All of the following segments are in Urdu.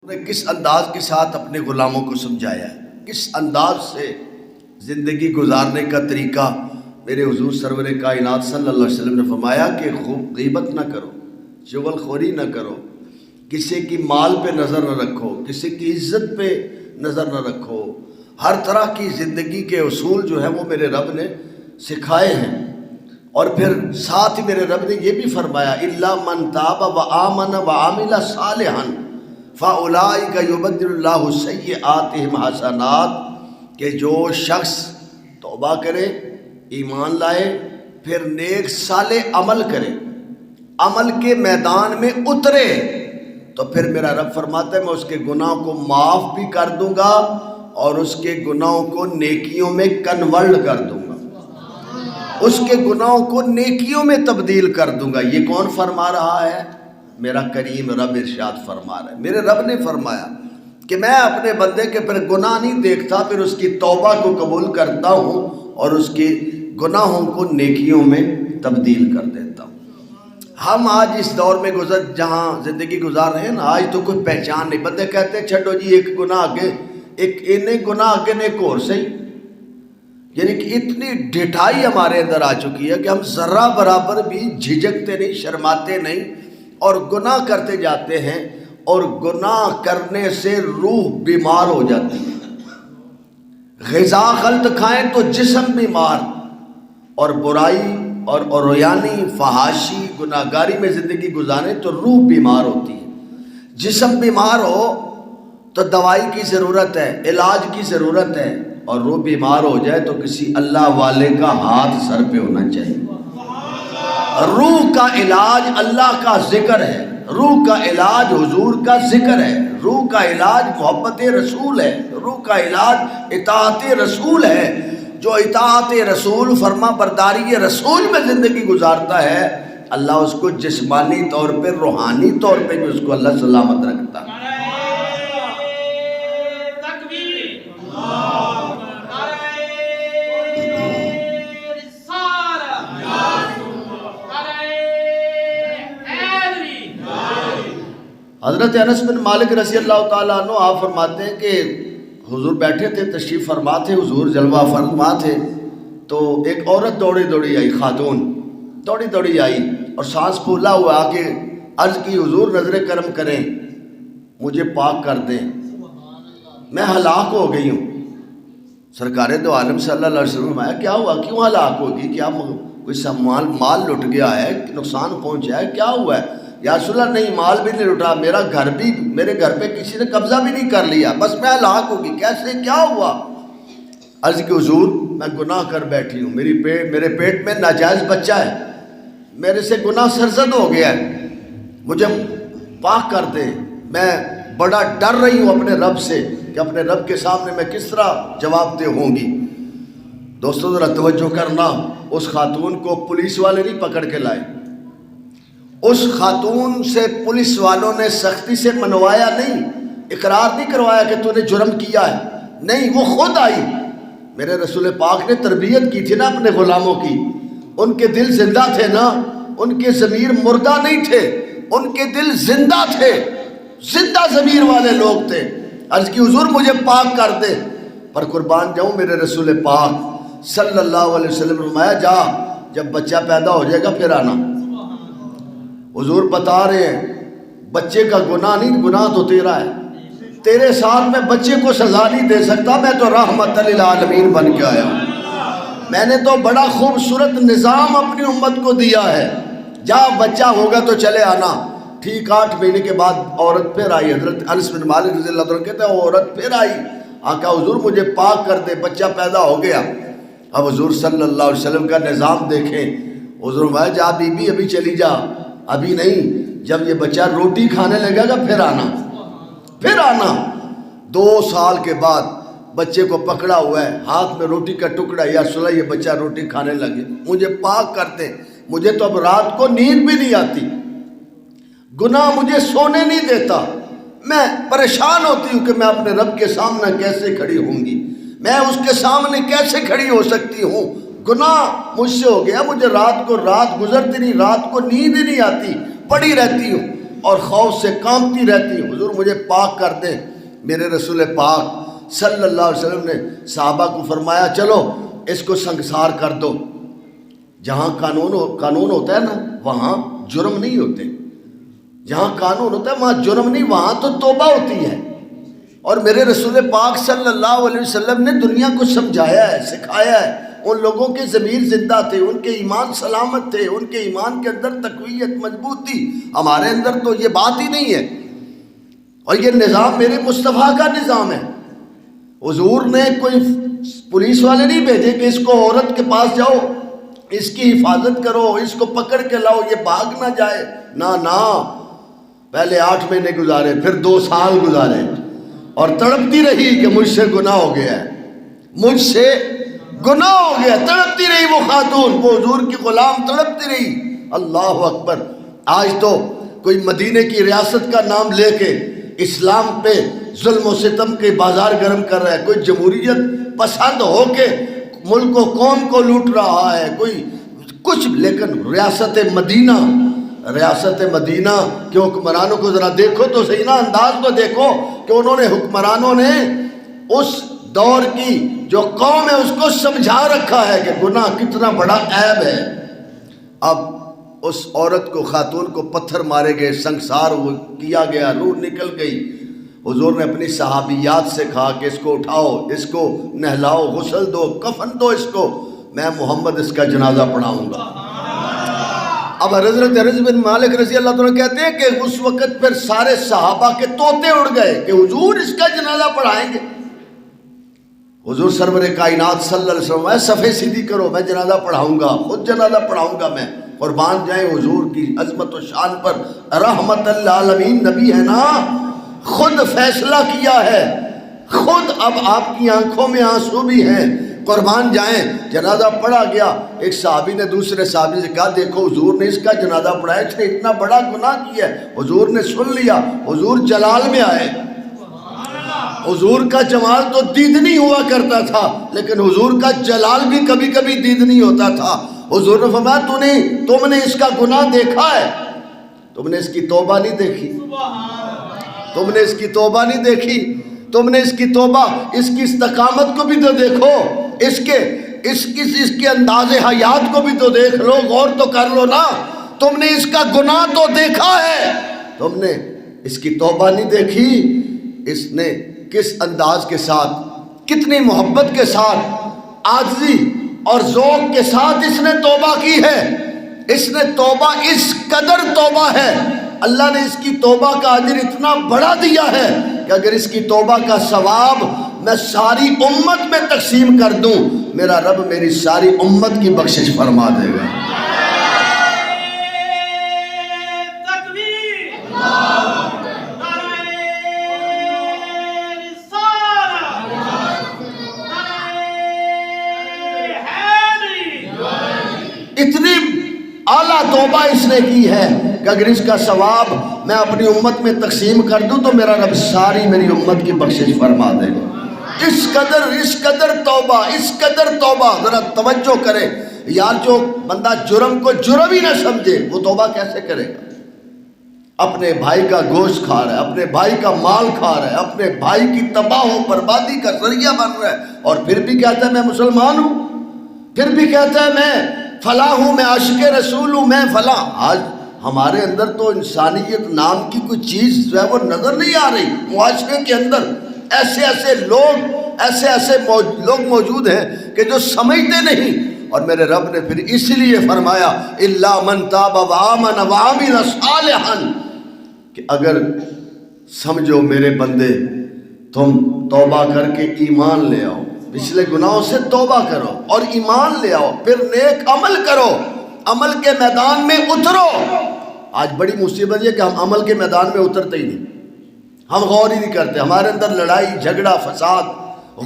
نے کس انداز کے ساتھ اپنے غلاموں کو سمجھایا ہے، کس انداز سے زندگی گزارنے کا طریقہ میرے حضور سرور کائنات صلی اللہ علیہ وسلم نے فرمایا کہ غیبت نہ کرو، چغل خوری نہ کرو، کسی کی مال پہ نظر نہ رکھو، کسی کی عزت پہ نظر نہ رکھو۔ ہر طرح کی زندگی کے اصول جو ہیں وہ میرے رب نے سکھائے ہیں۔ اور پھر ساتھ ہی میرے رب نے یہ بھی فرمایا الا من تاب وآمن وعمل صالحا فاولئک یبدل اللہ سیئاتہم حسنات، کہ جو شخص توبہ کرے، ایمان لائے، پھر نیک صالح عمل کرے، عمل کے میدان میں اترے، تو پھر میرا رب فرماتا ہے میں اس کے گناہ کو معاف بھی کر دوں گا اور اس کے گناہوں کو نیکیوں میں کنورٹ کر دوں گا، اس کے گناہوں کو نیکیوں میں تبدیل کر دوں گا۔ یہ کون فرما رہا ہے؟ میرا کریم رب ارشاد فرما رہا ہے۔ میرے رب نے فرمایا کہ میں اپنے بندے کے پھر گناہ نہیں دیکھتا، پھر اس کی توبہ کو قبول کرتا ہوں اور اس کے گناہوں کو نیکیوں میں تبدیل کر دیتا ہوں۔ ہم آج اس دور میں جہاں زندگی گزار رہے ہیں نا، آج تو کوئی پہچان نہیں۔ بندے کہتے ہیں چھڈو جی ایک گناہ آگے، ایک گناہ آگے نے ایک اور صحیح، یعنی کہ اتنی ڈھٹائی ہمارے اندر آ چکی ہے کہ ہم ذرہ برابر بھی جھجکتے نہیں، شرماتے نہیں، اور گناہ کرتے جاتے ہیں، اور گناہ کرنے سے روح بیمار ہو جاتی ہے۔ غذا غلط کھائیں تو جسم بیمار، اور برائی اور رویانی، فحاشی، گناہگاری میں زندگی گزاریں تو روح بیمار ہوتی ہے۔ جسم بیمار ہو تو دوائی کی ضرورت ہے، علاج کی ضرورت ہے، اور روح بیمار ہو جائے تو کسی اللہ والے کا ہاتھ سر پہ ہونا چاہیے۔ روح کا علاج اللہ کا ذکر ہے، روح کا علاج حضور کا ذکر ہے، روح کا علاج محبت رسول ہے، روح کا علاج اطاعت رسول ہے۔ جو اطاعت رسول، فرما برداری رسول میں زندگی گزارتا ہے، اللہ اس کو جسمانی طور پہ، روحانی طور پہ بھی اس کو اللہ سلامت رکھتا ہے۔ حضرت انس بن مالک رضی اللہ تعالیٰ عنہ آپ فرماتے ہیں کہ حضور بیٹھے تھے، تشریف فرما تھے، حضور جلوہ فرما تھے، تو ایک عورت دوڑی دوڑی آئی، خاتون دوڑی دوڑی آئی اور سانس پھولا ہوا آ کے عرض کی حضور نظر کرم کریں، مجھے پاک کر دیں، میں ہلاک ہو گئی ہوں۔ سرکار دو عالم صلی اللہ علیہ وسلم نے کیا ہوا، کیوں ہلاک ہوگی، کیا کوئی مال لٹ گیا ہے، نقصان پہنچا ہے، کیا ہوا ہے؟ یا رسول اللہ نہیں، مال بھی نہیں لٹا، میرے گھر پہ کسی نے قبضہ بھی نہیں کر لیا، بس میں ہلاک ہوگی۔ کیسے، کیا ہوا؟ عرض کہ حضور میں گناہ کر بیٹھی ہوں، میرے پیٹ میں ناجائز بچہ ہے، میرے سے گناہ سرزد ہو گیا ہے، مجھے پاک کر دے۔ میں بڑا ڈر رہی ہوں اپنے رب سے کہ اپنے رب کے سامنے میں کس طرح جواب دہ ہوں گی۔ دوستو ذرا توجہ کرنا، اس خاتون کو پولیس والے نہیں پکڑ کے لائے، اس خاتون سے پولیس والوں نے سختی سے منوایا نہیں، اقرار نہیں کروایا کہ تو نے جرم کیا ہے، نہیں، وہ خود آئی۔ میرے رسول پاک نے تربیت کی تھی نا اپنے غلاموں کی، ان کے دل زندہ تھے نا، ان کے ضمیر مردہ نہیں تھے، ان کے دل زندہ تھے، زندہ ضمیر والے لوگ تھے۔ عرض کی حضور مجھے پاک کر دے، پر قربان جاؤں میرے رسول پاک صلی اللہ علیہ وسلم نے فرمایا جا، جب بچہ پیدا ہو جائے گا پھر آنا۔ حضور بتا رہے ہیں بچے کا گناہ نہیں، گناہ تو تیرا ہے، تیرے ساتھ میں بچے کو سزا نہیں دے سکتا، میں تو رحمت للعالمین بن کے آیا ہوں، میں نے تو بڑا خوبصورت نظام اپنی امت کو دیا ہے، جا بچہ ہوگا تو چلے آنا۔ ٹھیک 8 مہینے کے بعد عورت پھر آئی، حضرت انس بن مالک رضی اللہ عنہ کہتے ہیں عورت پھر آئی، آقا حضور مجھے پاک کر دے، بچہ پیدا ہو گیا۔ اب حضور صلی اللہ علیہ وسلم کا نظام دیکھیں، حضور بھائی جا بی بی ابھی چلی جا، ابھی نہیں، جب یہ بچہ روٹی کھانے لگے گا پھر آنا، پھر آنا۔ 2 سال کے بعد بچے کو پکڑا ہوا ہے، ہاتھ میں روٹی کا ٹکڑا، یا رسول اللہ یہ بچہ روٹی کھانے لگے، مجھے پاک کرتے، مجھے تو اب رات کو نیند بھی نہیں آتی، گناہ مجھے سونے نہیں دیتا، میں پریشان ہوتی ہوں کہ میں اپنے رب کے سامنے کیسے کھڑی ہوں گی، میں اس کے سامنے کیسے کھڑی ہو سکتی ہوں، گناہ مجھ سے ہو گیا، مجھے رات کو رات گزرتی نہیں، رات کو نیند ہی نہیں آتی، پڑی رہتی ہوں۔ اور خوف سے کانپتی رہتی، حضور مجھے پاک کر دیں۔ میرے رسول پاک صلی اللہ علیہ وسلم نے صحابہ کو فرمایا چلو اس کو سنگسار کر دو۔ جہاں قانون ہوتا ہے نا وہاں جرم نہیں ہوتے، جہاں قانون ہوتا ہے وہاں جرم نہیں، وہاں تو توبہ ہوتی ہے۔ اور میرے رسول پاک صلی اللہ علیہ وسلم نے دنیا کو سمجھایا ہے، سکھایا ہے۔ ان لوگوں کے ضمیر زندہ تھے، ان کے ایمان سلامت تھے، ان کے ایمان کے اندر تقویت مضبوط تھی۔ ہمارے اندر تو یہ بات ہی نہیں ہے، اور یہ نظام میرے مصطفیٰ کا نظام ہے۔ حضور نے کوئی پولیس والے نہیں بھیجے کہ اس کو عورت کے پاس جاؤ، اس کی حفاظت کرو، اس کو پکڑ کے لاؤ، یہ بھاگ نہ جائے۔ نہ، پہلے 8 مہینے گزارے، پھر 2 سال گزارے، اور تڑپتی رہی کہ مجھ سے گناہ ہو گیا ہے، مجھ سے گناہ ہو گیا، تڑپتی رہی وہ خاتون، وہ حضور کی غلام تڑپتی رہی۔ اللہ اکبر۔ آج تو کوئی مدینے کی ریاست کا نام لے کے اسلام پہ ظلم و ستم کے بازار گرم کر رہا ہے، کوئی جمہوریت پسند ہو کے ملک و قوم کو لوٹ رہا ہے، کوئی کچھ، لیکن ریاست مدینہ کے حکمرانوں کو ذرا دیکھو تو صحیح نا، انداز تو دیکھو کہ انہوں نے، حکمرانوں نے اس دور کی جو قوم ہے اس کو سمجھا رکھا ہے کہ گناہ کتنا بڑا عیب ہے۔ اب اس عورت کو، خاتون کو پتھر مارے گئے، سنگسار کیا گیا، روح نکل گئی۔ حضور نے اپنی صحابیات سے کہا کہ اس کو اٹھاؤ، اس کو نہلاؤ، غسل دو، کفن دو اس کو، میں محمد اس کا جنازہ پڑھاؤں گا۔ اب حضرت انس بن مالک رضی اللہ عنہ کہتے ہیں کہ اس وقت پھر سارے صحابہ کے طوطے اڑ گئے کہ حضور اس کا جنازہ پڑھائیں گے۔ حضور سرور کائنات صلی اللہ علیہ وسلم صفے سیدھی کرو، میں جنازہ پڑھاؤں گا، خود جنازہ پڑھاؤں گا میں۔ قربان جائیں حضور کی عظمت و شان پر، رحمت للعالمین نبی ہے نا، خود فیصلہ کیا ہے، خود اب آپ کی آنکھوں میں آنسو بھی ہیں۔ قربان جائیں، جنازہ پڑھا گیا۔ ایک صحابی نے دوسرے صحابی سے کہا دیکھو حضور نے اس کا جنازہ پڑھایا، اس نے اتنا بڑا گناہ کیا ہے۔ حضور نے سن لیا، حضور جلال میں آئے۔ حضور کا جمال تو دیدنی ہوا کرتا تھا، لیکن حضور کا جلال بھی کبھی کبھی دیدنی ہوتا تھا۔ حضور نے فرمایا تم نے اس کا گناہ دیکھا ہے، تم نے اس کی توبہ نہیں دیکھی، تم نے اس کی توبہ نہیں دیکھی، تم نے اس کی توبہ، اس کی استقامت کو بھی تو دیکھو، اس کے انداز حیات کو بھی تو دیکھ لو، غور تو کر لو نا۔ تم نے اس کا گناہ تو دیکھا ہے، تم نے اس کی توبہ نہیں دیکھی۔ اس نے کس انداز کے ساتھ، کتنی محبت کے ساتھ، عاجزی اور ذوق کے ساتھ اس نے توبہ کی ہے۔ اس نے توبہ، اس قدر توبہ ہے، اللہ نے اس کی توبہ کا اجر اتنا بڑا دیا ہے کہ اگر اس کی توبہ کا ثواب میں ساری امت میں تقسیم کر دوں، میرا رب میری ساری امت کی بخشش فرما دے گا۔ اتنی اعلیٰ توبہ اس نے کی ہے کہ اگر اس کا ثواب میں اپنی امت میں تقسیم کر دوں تو میرا رب ساری میری امت کی بخشش فرما دے گا۔ اس قدر توبہ، اس قدر توبہ۔ ذرا توجہ کرے یار، جو بندہ جرم کو جرم ہی نہ سمجھے وہ توبہ کیسے کرے گا؟ اپنے بھائی کا گوشت کھا رہا ہے، اپنے بھائی کا مال کھا رہا ہے، اپنے بھائی کی تباہ و بربادی کا ذریعہ بن رہا ہے، اور پھر بھی کہتا ہے میں مسلمان ہوں، پھر بھی کہتا ہے میں فلاں ہوں، میں عاشق رسول ہوں، میں فلاں۔ آج ہمارے اندر تو انسانیت نام کی کوئی چیز جو ہے وہ نظر نہیں آ رہی۔ معاشرے کے اندر ایسے لوگ موجود ہیں کہ جو سمجھتے نہیں، اور میرے رب نے پھر اس لیے فرمایا الا من تاب وآمن وعمل صالحا، کہ اگر سمجھو میرے بندے تم توبہ کر کے ایمان لے آؤ، پچھلے گناہوں سے توبہ کرو اور ایمان لے آؤ، پھر نیک عمل کرو، عمل کے میدان میں اترو۔ آج بڑی مصیبت یہ کہ ہم عمل کے میدان میں اترتے ہی نہیں، ہم غور ہی نہیں کرتے۔ ہمارے اندر لڑائی جھگڑا، فساد،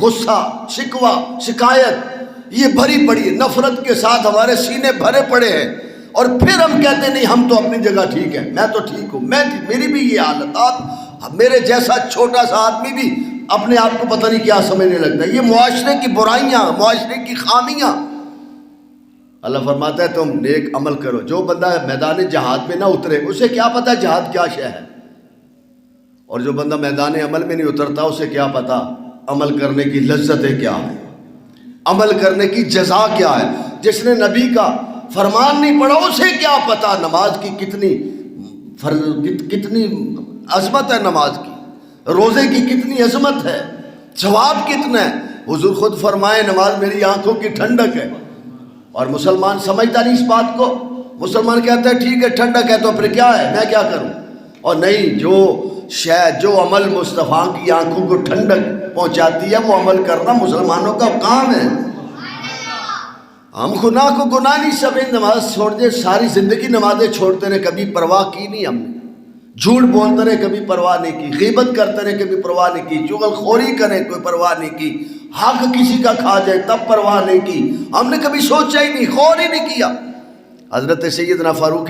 غصہ، شکوہ، شکایت یہ بھری پڑی ہے، نفرت کے ساتھ ہمارے سینے بھرے پڑے ہیں، اور پھر ہم کہتے نہیں ہم تو اپنی جگہ ٹھیک ہے، میں تو ٹھیک ہوں، میری بھی یہ حالت۔ آپ میرے جیسا چھوٹا سا آدمی بھی اپنے آپ کو پتہ نہیں کیا سمجھنے لگتا ہے۔ یہ معاشرے کی برائیاں، معاشرے کی خامیاں، اللہ فرماتا ہے تم نیک عمل کرو. جو بندہ میدان جہاد میں نہ اترے اسے کیا پتہ جہاد کیا شے ہے، اور جو بندہ میدان عمل میں نہیں اترتا اسے کیا پتہ عمل کرنے کی لذتیں کیا ہے، عمل کرنے کی جزا کیا ہے. جس نے نبی کا فرمان نہیں پڑھا اسے کیا پتہ نماز کی کتنی عظمت ہے، نماز کی، روزے کی کتنی عظمت ہے، ثواب کتنا ہے. حضور خود فرمائے نماز میری آنکھوں کی ٹھنڈک ہے. اور مسلمان سمجھتا نہیں اس بات کو. مسلمان کہتا ہے ٹھیک ہے ٹھنڈک ہے تو پھر کیا ہے، میں کیا کروں. اور نہیں، جو عمل مصطفیٰ کی آنکھوں کو ٹھنڈک پہنچاتی ہے وہ عمل کرنا مسلمانوں کا کام ہے. ہم گناہ کو گناہ نہیں سمجھتے. نماز چھوڑ دے، ساری زندگی نمازیں چھوڑتے رہے، کبھی پرواہ کی نہیں ہم نے. جھوٹ بولتے رہے، کبھی پرواہ نہیں کی. غیبت کرتے رہے، کبھی پرواہ نہیں کی. چغل خوری کریں، کوئی پرواہ نہیں کی. حق کسی کا کھا جائے تب پرواہ نہیں کی. ہم نے کبھی سوچا ہی نہیں، غور ہی نہیں کیا. حضرت سیدنا فاروق